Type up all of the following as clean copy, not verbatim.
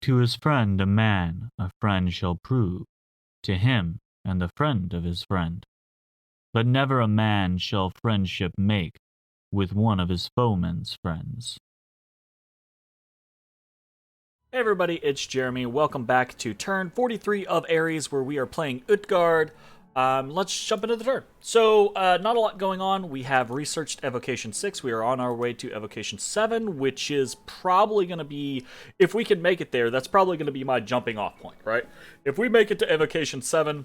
To his friend a man a friend shall prove, to him and the friend of his friend. But never a man shall friendship make with one of his foeman's friends. Hey everybody, it's Jeremy. Welcome back to turn 43 of Aries, where we are playing Utgard. Let's jump into the turn. So, not a lot going on. We have researched Evocation 6. We are on our way to Evocation 7, which is probably going to be, if we can make it there, that's probably going to be my jumping off point, right? If we make it to Evocation 7,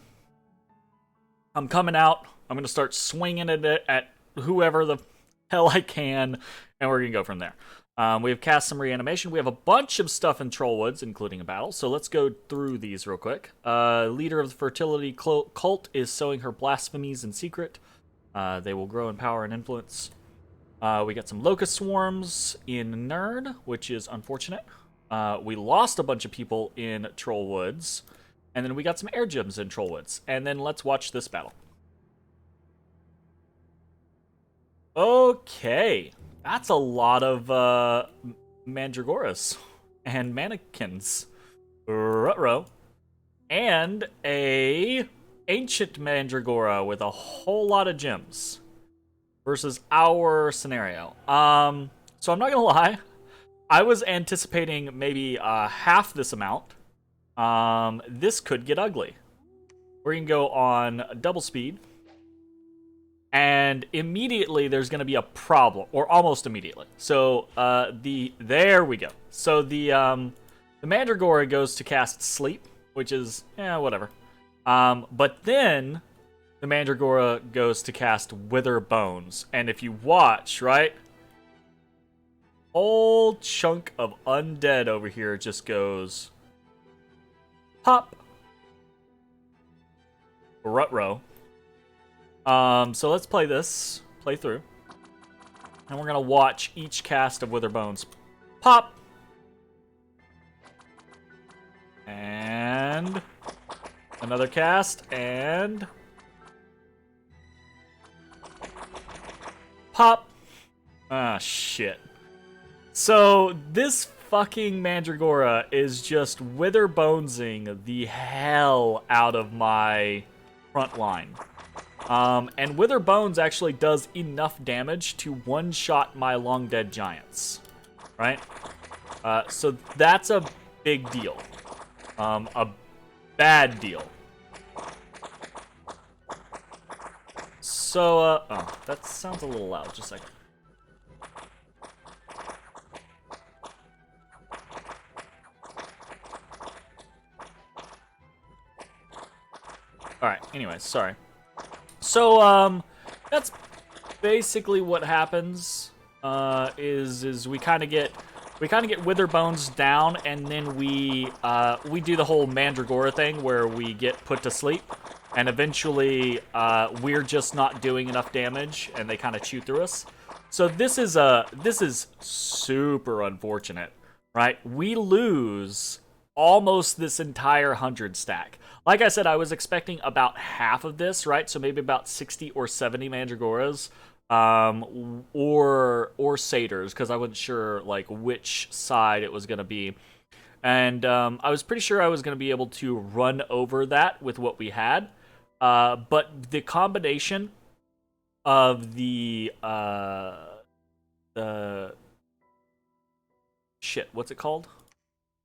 I'm coming out. I'm going to start swinging it at whoever the hell I can, and we're going to go from there. We have cast some reanimation. We have a bunch of stuff in Trollwoods, including a battle. So let's go through these real quick. Leader of the fertility cult is sowing her blasphemies in secret. They will grow in power and influence. We got some locust swarms in Nerd, which is unfortunate. We lost a bunch of people in Trollwoods. And then we got some air gems in Trollwoods. And then let's watch this battle. Okay. That's a lot of Mandragoras and mannequins. Ruh-roh. And a ancient Mandragora with a whole lot of gems versus our scenario. So I'm not gonna lie, I was anticipating maybe half this amount. This could get ugly. We're gonna go on double speed. And immediately there's going to be a problem, or almost immediately. So there we go. So the Mandragora goes to cast Sleep, which is whatever. But then the Mandragora goes to cast Wither Bones, and if you watch, right, whole chunk of undead over here just goes pop, rut-row. So let's play through. And we're gonna watch each cast of Wither Bones pop. And another cast, and pop. Ah, shit. So this fucking Mandragora is just Wither Bonesing the hell out of my front line. And Wither Bones actually does enough damage to one-shot my long dead giants, right? So that's a big deal. A bad deal. So, oh, that sounds a little loud. Just a second. Alright, anyways, sorry. So, that's basically what happens, is we kind of get Wither Bones down, and then we do the whole Mandragora thing where we get put to sleep, and eventually, we're just not doing enough damage, and they kind of chew through us. So this is super unfortunate, right? We lose almost this entire 100 stack. Like I said, I was expecting about half of this, right? So maybe about 60 or 70 Mandragoras, or Satyrs, because I wasn't sure like which side it was gonna be. And I was pretty sure I was gonna be able to run over that with what we had. But the combination of the shit, what's it called?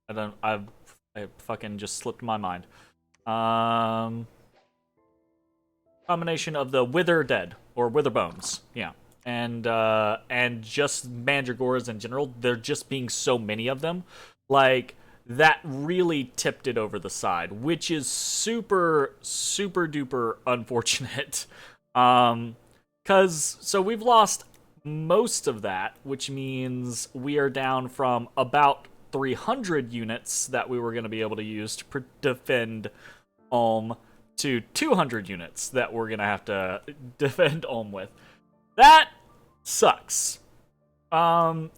I fucking just slipped my mind. Combination of the Wither Dead or Wither Bones, yeah, and just Mandragoras in general. There just being so many of them, like that, really tipped it over the side, which is super duper unfortunate. So we've lost most of that, which means we are down from about 300 units that we were going to be able to use to defend Ulm to 200 units that we're going to have to defend Ulm with. That sucks. I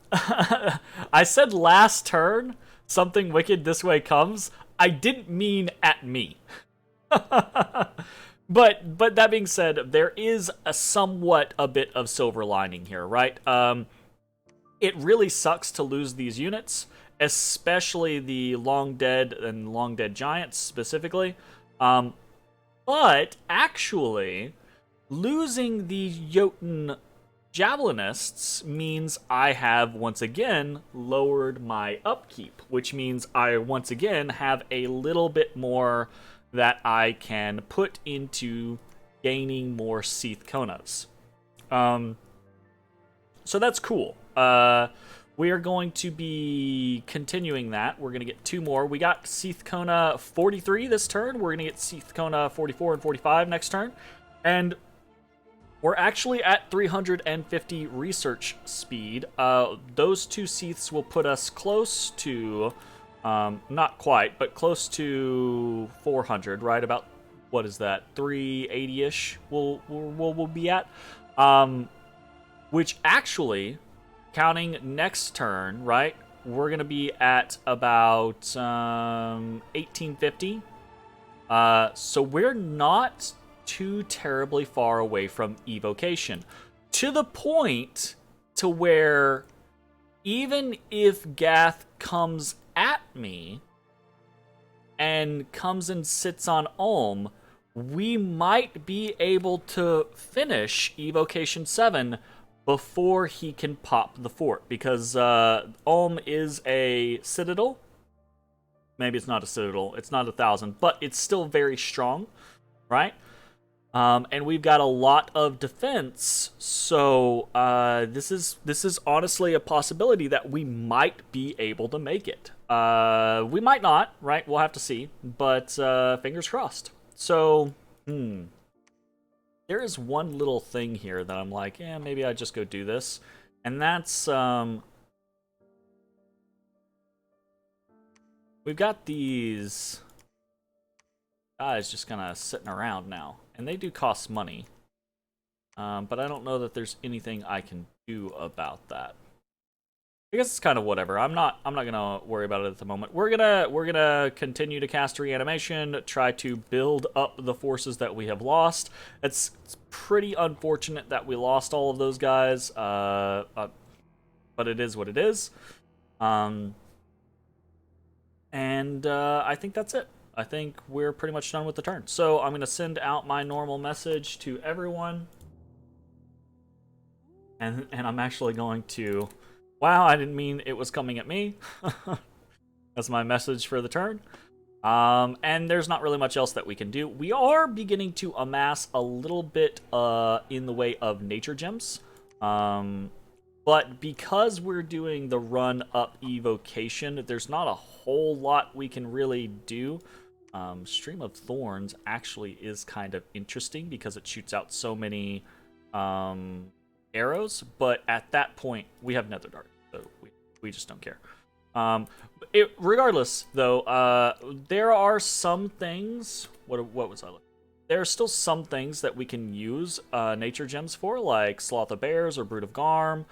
said last turn, something wicked this way comes. I didn't mean at me. But that being said, there is a bit of silver lining here, right? It really sucks to lose these units, especially the long dead and long dead giants specifically. But actually, losing the Jotun javelinists means I have once again lowered my upkeep, which means I once again have a little bit more that I can put into gaining more Seath Konas. So that's cool. We are going to be continuing that. We're going to get 2 more. We got Seath Kona 43 this turn. We're going to get Seath Kona 44 and 45 next turn. And we're actually at 350 research speed. Those 2 Seaths will put us close to, not quite, but close to 400, right? About, what is that, 380-ish we'll be at. Which actually, counting next turn, right, we're going to be at about 1850. So we're not too terribly far away from evocation. To the point to where even if Gath comes at me and comes and sits on Ulm, we might be able to finish Evocation 7 before he can pop the fort, because Ulm is a citadel. Maybe it's not a citadel, it's not 1,000, but it's still very strong, right? And we've got a lot of defense, so this is honestly a possibility that we might be able to make it. We might not, right? We'll have to see, but fingers crossed. So, there is one little thing here that I'm like, yeah, maybe I just go do this. And that's, we've got these guys just kind of sitting around now. And they do cost money. But I don't know that there's anything I can do about that. I guess it's kind of whatever. I'm not gonna worry about it at the moment. We're gonna continue to cast reanimation, try to build up the forces that we have lost. It's pretty unfortunate that we lost all of those guys, but it is what it is. And I think that's it. I think we're pretty much done with the turn. So I'm gonna send out my normal message to everyone, and I'm actually going to. Wow, I didn't mean it was coming at me. That's my message for the turn. And there's not really much else that we can do. We are beginning to amass a little bit in the way of nature gems. But because we're doing the run-up evocation, there's not a whole lot we can really do. Stream of Thorns actually is kind of interesting because it shoots out so many arrows, but at that point we have Nether Dart, so we just don't care. Regardless, though, there are some things. What was I looking? There are still some things that we can use nature gems for, like Sloth of Bears or Brood of Garm,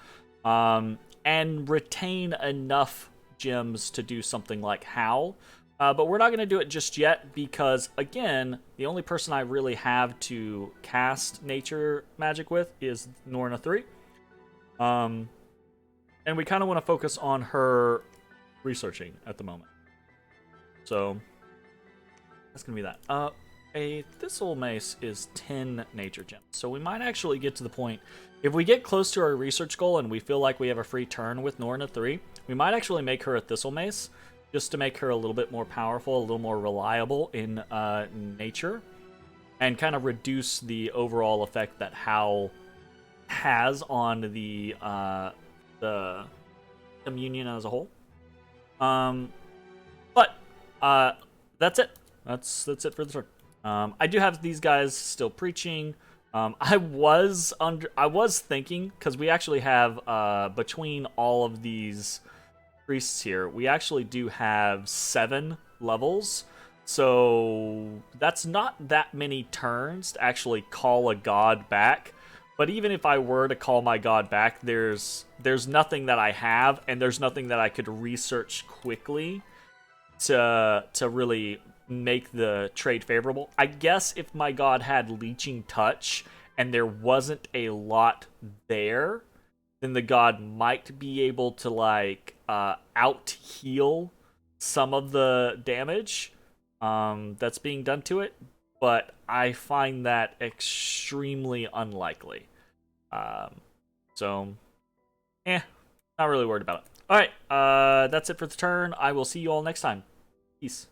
and retain enough gems to do something like Howl. But we're not going to do it just yet because, again, the only person I really have to cast nature magic with is Norna 3. And we kind of want to focus on her researching at the moment. So, that's going to be that. A Thistle Mace is 10 nature gems. So we might actually get to the point, if we get close to our research goal and we feel like we have a free turn with Norna 3, we might actually make her a Thistle Mace, just to make her a little bit more powerful, a little more reliable in nature, and kind of reduce the overall effect that Howl has on the communion as a whole. But that's it. That's it for the turn. I do have these guys still preaching. I was thinking, because we actually have between all of these priests here, we actually do have 7 levels, so that's not that many turns to actually call a god back. But even if I were to call my god back, there's nothing that I have, and there's nothing that I could research quickly to really make the trade favorable. I guess if my god had Leeching Touch and there wasn't a lot there, then the god might be able to like out heal some of the damage that's being done to it, but I find that extremely unlikely. So, not really worried about it. All right, that's it for the turn. I will see you all next time. Peace.